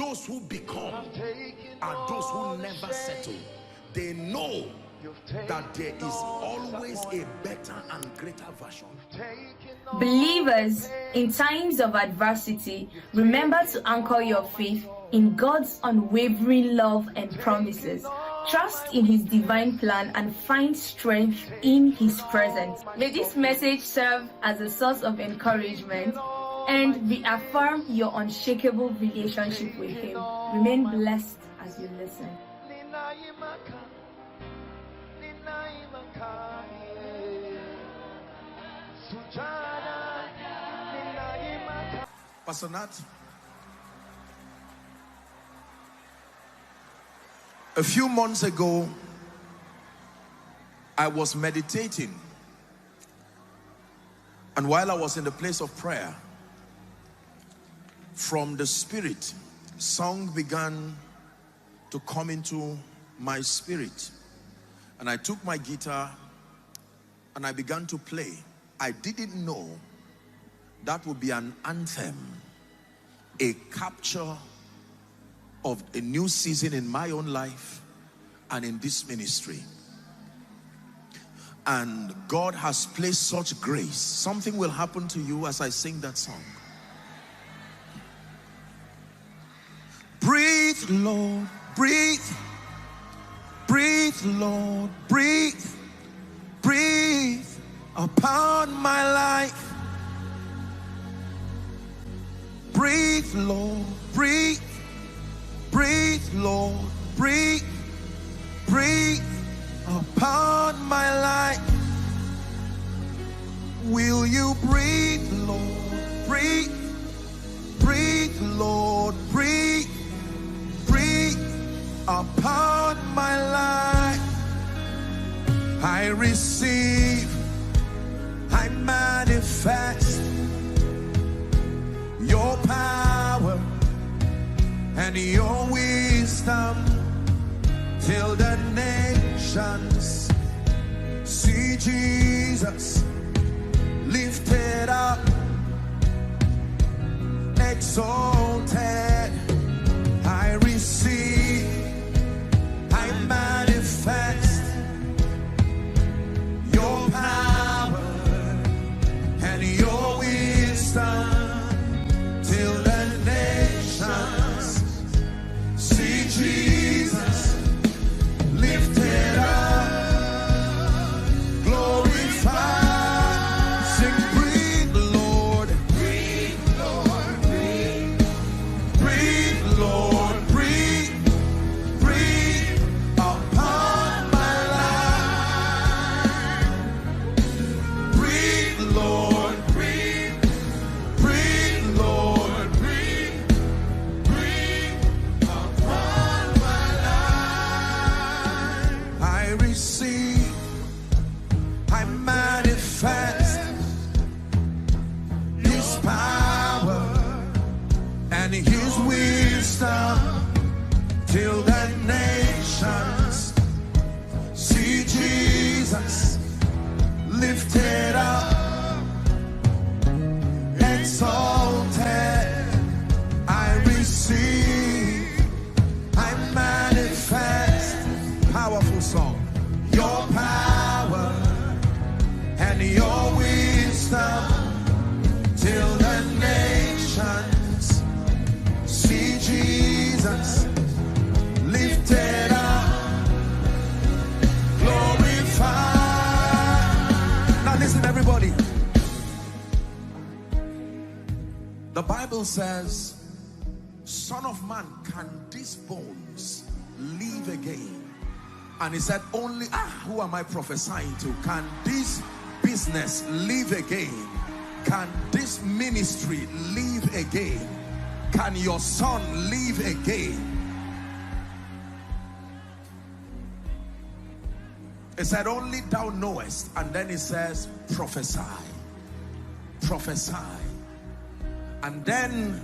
Those who become are those who never settle. They know that there is always a better and greater version. Believers, in times of adversity, remember to anchor your faith in God's unwavering love and promises. Trust in His divine plan and find strength in His presence. May this message serve as a source of encouragement and reaffirm your unshakable relationship with Him. Remain blessed as you listen. Pastor Nat, a few months ago, I was meditating, and while I was in the place of prayer, from the Spirit, song began to come into my spirit, and I took my guitar and I began to play. I didn't know that would be an anthem, a capture of a new season in my own life and in this ministry. And God has placed such grace. Something will happen to you as I sing that song. Breathe, Lord, breathe. Breathe, Lord, breathe. Breathe upon my life. Breathe, Lord, breathe. Breathe, Lord, breathe. Breathe upon my life. Will you breathe, Lord, breathe. Breathe, Lord, breathe. Breathe upon my life. I receive, I manifest your power and your wisdom till the nations see Jesus lifted up, exalted. I receive, I manifest your power and your wisdom till the nations see Jesus lifted up, glorified. Sing, breathe, Lord. Breathe, Lord. Breathe. Breathe, Lord. Breathe. Breathe upon my life. Breathe, Lord. Breathe. Breathe, Lord. Breathe. Breathe upon my life. I receive, I manifest His power and His wisdom till the nations see Jesus lifted up, exalted. I receive, I manifest. Powerful song. Your power and your wisdom till the nations see Jesus lifted up, glorified. Now listen, everybody. The Bible says, Son of man, can these bones live again? And he said, only, who am I prophesying to? Can this business live again? Can this ministry live again? Can your son live again? He said, only thou knowest. And then he says, prophesy. Prophesy. And then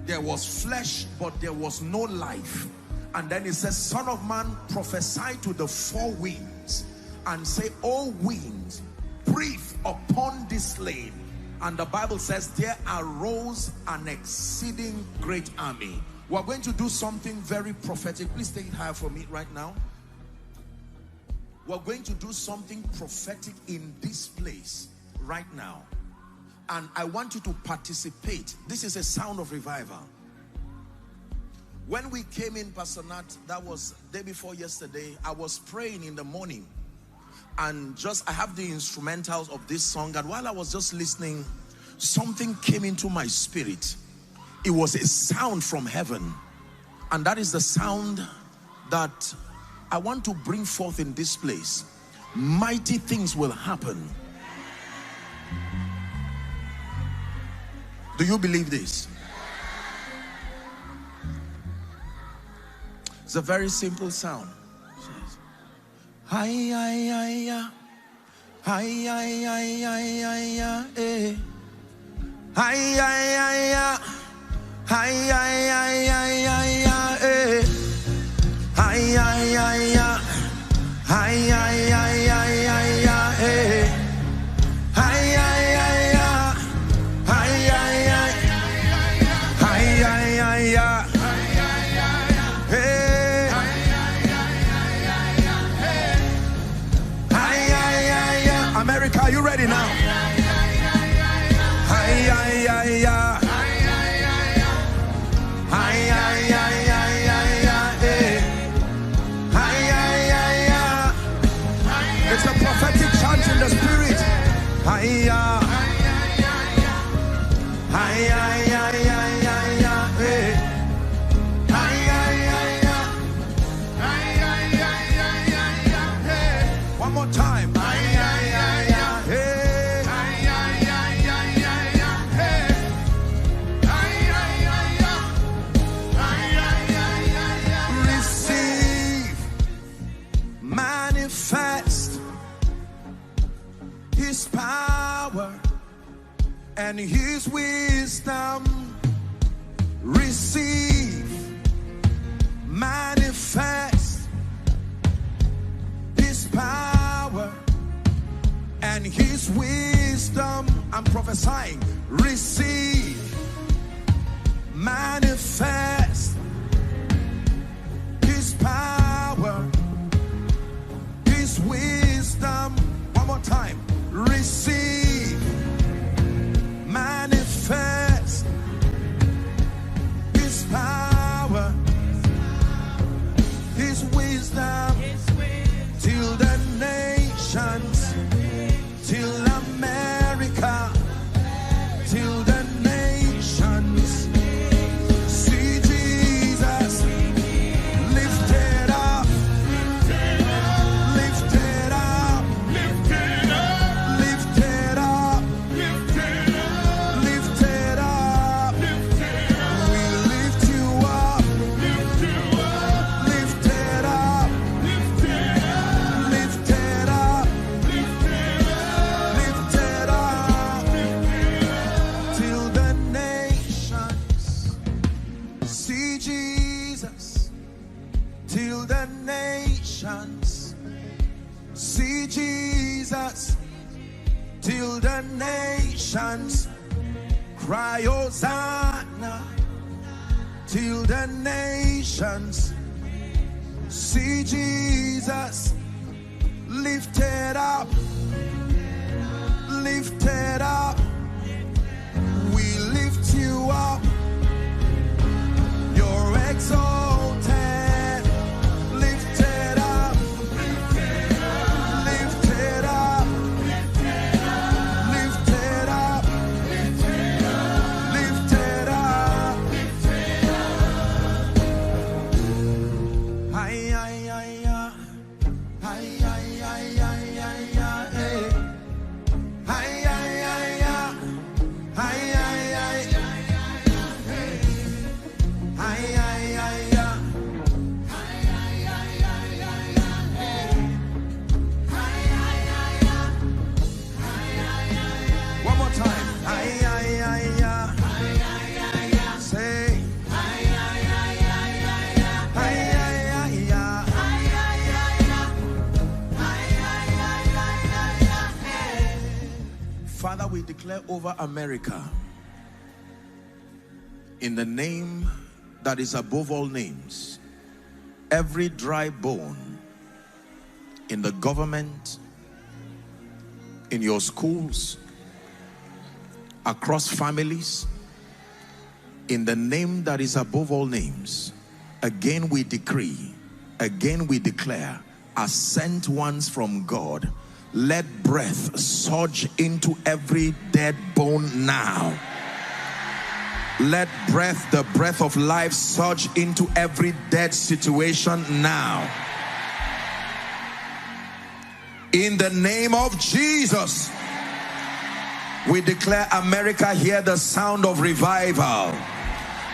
there was flesh, but there was no life. And then he says, Son of man, prophesy to the four winds and say, O winds, breathe upon this land. And the Bible says there arose an exceeding great army. We're going to do something very prophetic. Please take it higher for me right now. We're going to do something prophetic in this place right now. And I want you to participate. This is a sound of revival. When we came in, Pastor Nat, that was day before yesterday, I was praying in the morning. And I have the instrumentals of this song. And while I was just listening, something came into my spirit. It was a sound from heaven. And that is the sound that I want to bring forth in this place. Mighty things will happen. Do you believe this? It's a very simple sound. Hi, hi, hi, hi. Hi, hi, hi, hi, hi, hi, eh. Hi, hi, hi, hi. Hi, hi, hi, hi, hi, hi, eh. Hi, hi, hi, hi. Hi, hi, hi, hi, hi, hi, eh. Hi, hi, hi, hi. Hi, hi, hi. Hi, hi, hi, hi. Hey. Hi, hi, hi, hi. America, are you ready now? Hi, hi, hi, hi. It's a prophetic chant in the spirit. Hi-ya. One more time. Receive, manifest His power and His wisdom. Receive, manifest His power and His wisdom. I'm prophesying. Receive, manifest His power, His wisdom. One more time. Receive, manifest His power, His wisdom, till the nations, till America, till the nations see Jesus lifted up, lifted up, lifted up, lifted up. We lift you up, lifted up, lifted up, lifted up, till the nations see Jesus, till the nations see Jesus, till the nations cry Hosanna, till the nations see Jesus lifted up, lifted up. We lift you up, you're exalted, lifted up, lifted up, lifted up, lifted up. Hi, hi, hi, hi. Hi, hi, hi, hi, hi, hi, eh. Hi, hi, hi, hi. Hi, hi, hi. Hi, hi, hi, hi. One more time. Hi, hi, hi, hi. Say. Hi, hi, hi, hi. Father, we declare over America, in the name that is above all names, every dry bone in the government, in your schools, across families, in the name that is above all names, again we decree, again we declare, as sent ones from God, let breath surge into every dead bone now. Let breath, the breath of life, surge into every dead situation now. In the name of Jesus, we declare, America, hear the sound of revival.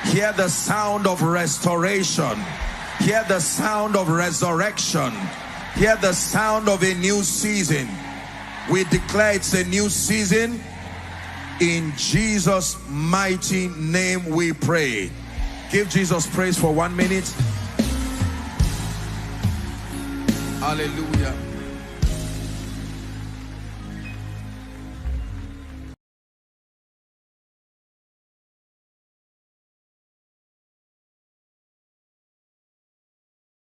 Hear the sound of restoration. Hear the sound of resurrection. Hear the sound of a new season. We declare it's a new season. In Jesus' mighty name we pray. Give Jesus praise for 1 minute. Hallelujah.